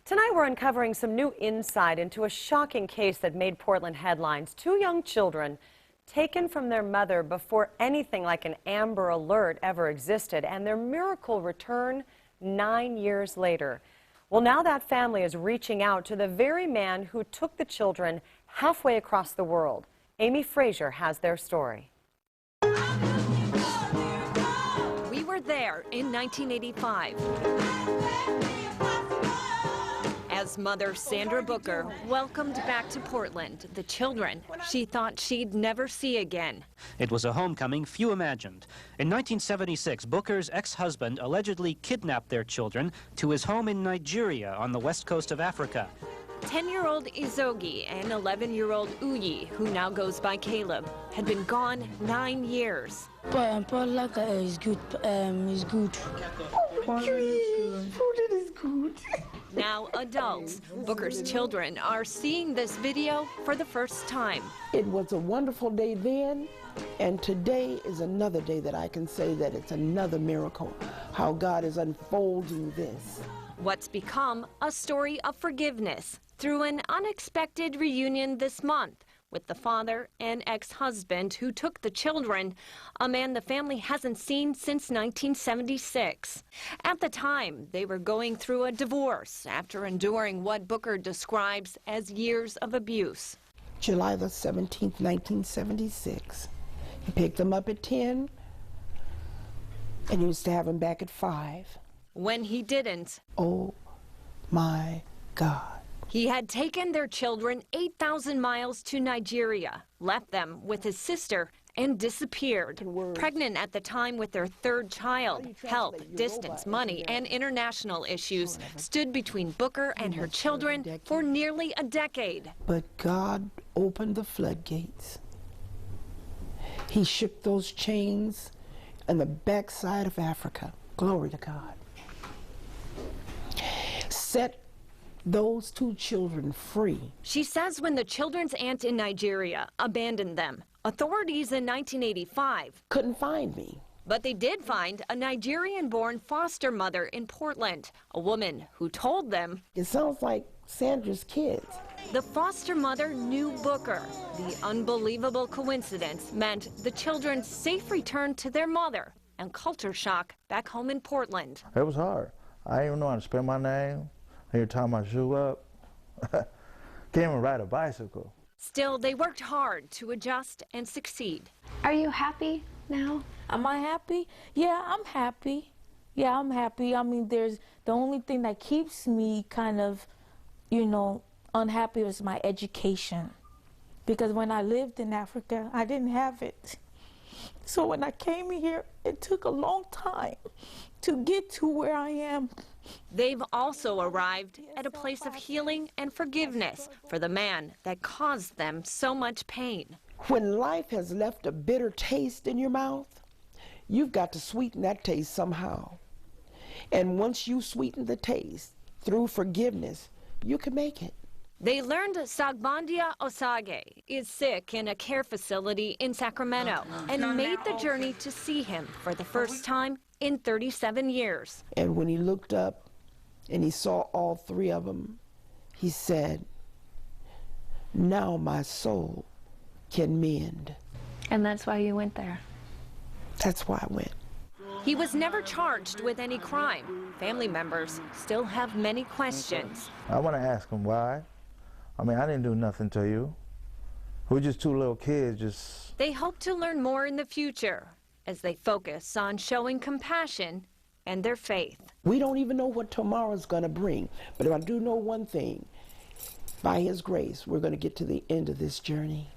Tonight we're uncovering some new insight into a shocking case that made Portland headlines. Two young children taken from their mother before anything like an Amber Alert ever existed, and their miracle return 9 years later. Well, now that family is reaching out to the very man who took the children halfway across the world. Amy Frazier has their story. We were there in 1985. As mother Sandra Booker welcomed back to Portland the children she thought she'd never see again. It was a homecoming few imagined. In 1976, Booker's ex-husband allegedly kidnapped their children to his home in Nigeria on the west coast of Africa. 10-year-old Izogi and 11-year-old Uyi, who now goes by Caleb, had been gone 9 years. Is good. Is good. Food is good. Now adults, Booker's children are seeing this video for the first time. It was a wonderful day then, and today is another day that I can say that it's another miracle, how God is unfolding this. What's become a story of forgiveness through an unexpected reunion this month with the father and ex-husband who took the children, a man the family hasn't seen since 1976. At the time, they were going through a divorce after enduring what Booker describes as years of abuse. July the 17th, 1976. He picked them up at 10, and he was to have them back at 5. When he didn't, oh my God. He had taken their children 8,000 miles to Nigeria, left them with his sister, and disappeared. Pregnant at the time with their third child, health, distance, money, and international issues stood between Booker and her children for nearly a decade. But God opened the floodgates. He shook those chains on the backside of Africa. Glory to God. Set those two children free. She says when the children's aunt in Nigeria abandoned them, authorities in 1985 couldn't find me. But they did find a Nigerian-born foster mother in Portland, a woman who told them, it sounds like Sandra's kids. The foster mother knew Booker. The unbelievable coincidence meant the children's safe return to their mother and culture shock back home in Portland. It was hard. I didn't even know how to spell my name. I had to tie my shoe up. Can't even ride a bicycle. Still, they worked hard to adjust and succeed. Are you happy now? Am I happy? Yeah, I'm happy. Yeah, I'm happy. I mean, there's the only thing that keeps me kind of, unhappy is my education. Because when I lived in Africa, I didn't have it. So when I came here, it took a long time to get to where I am. They've also arrived at a place of healing and forgiveness for the man that caused them so much pain. When life has left a bitter taste in your mouth, you've got to sweeten that taste somehow. And once you sweeten the taste through forgiveness, you can make it. They learned Sagbandia Osage is sick in a care facility in Sacramento and made the journey to see him for the first time in 37 years. And when he looked up and he saw all three of them, he said, now my soul can mend. And that's why you went there? That's why I went. He was never charged with any crime. Family members still have many questions. I want to ask him why. I mean, I didn't do nothing to you. We're just two little kids, just... They hope to learn more in the future as they focus on showing compassion and their faith. We don't even know what tomorrow's going to bring, but I do know one thing. By His grace, we're going to get to the end of this journey.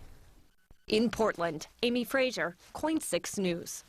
In Portland, Amy Frazier, KOIN 6 News.